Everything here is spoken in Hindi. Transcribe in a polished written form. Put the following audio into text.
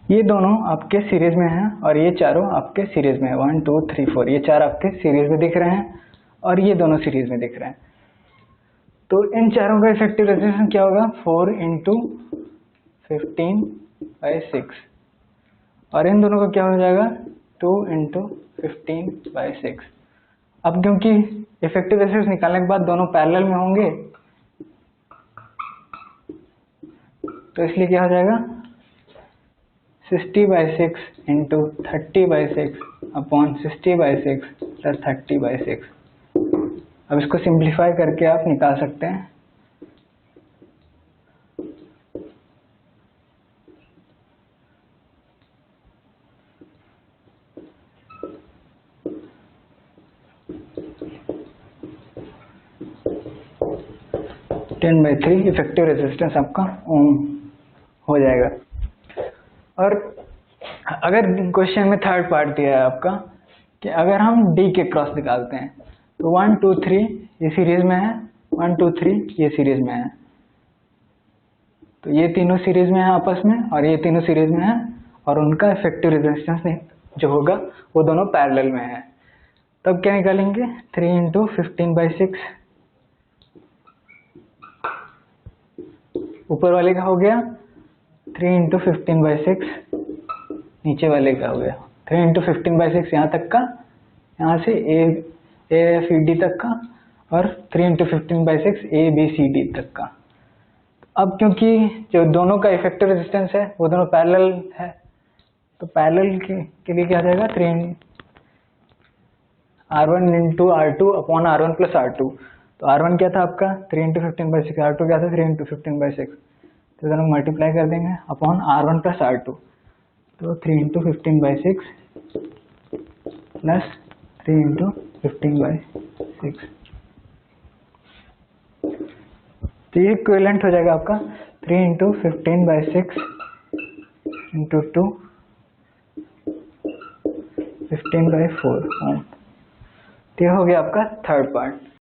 ये दोनों आपके सीरीज में हैं और ये चारों आपके सीरीज में है। 1 2 3 4 ये चार आपके सीरीज में दिख रहे हैं और ये दोनों सीरीज में दिख रहे हैं। तो इन चारों का इफेक्टिव रेजिस्टेंस क्या होगा? 4 × 15/6 और इन दोनों का क्या हो जाएगा? 2 × 15/6। अब क्योंकि इफेक्टिव रेजिस्टेंस निकालने के बाद दोनों पैरेलल में होंगे तो इसलिए क्या हो जाएगा? 60/6 × 30/6 अपॉन 60/6 + 30/6। अब इसको सिंप्लीफाई करके आप निकाल सकते हैं। (10/3) इफेक्टिव रेजिस्टेंस आपका ओम हो जाएगा। और अगर क्वेश्चन में थर्ड पार्ट दिया है आपका कि अगर हम D के क्रॉस निकालते हैं तो 1 2 3 ये सीरीज में है, 1 2 3 ये सीरीज में है, तो ये तीनों सीरीज में है आपस में और ये तीनों सीरीज में है और उनका इफेक्टिव रेजिस्टेंस जो होगा वो दोनों पैरेलल में है। तब क्या निकालेंगे? 3 × 15/6 ऊपर वाले का हो गया 3 × 15/6, नीचे वाले का हो गया 3 × 15/6 यहाँ तक का, यहाँ से AFED तक का और 3 × 15/6 ABCD तक का। अब क्योंकि जो दोनों का इफेक्टिव रेजिस्टेंस है वो दोनों पैरेलल है तो पैरेलल के लिए क्या हो जाएगा? 3 R1 × R2 upon R1 + R2। तो R1 क्या था आपका? 3 × 15/6, R2 क्या था? 3 × 15/6। तो दोनों मल्टीप्लाई कर देंगे अपॉन R1 + R2, तो 3 × 15/6 + 3 × 15/6। तो ये इक्विवेलेंट हो जाएगा आपका 3 × 15/6 × 2 15/4 ओम। तो ये हो गया आपका थर्ड पार्ट।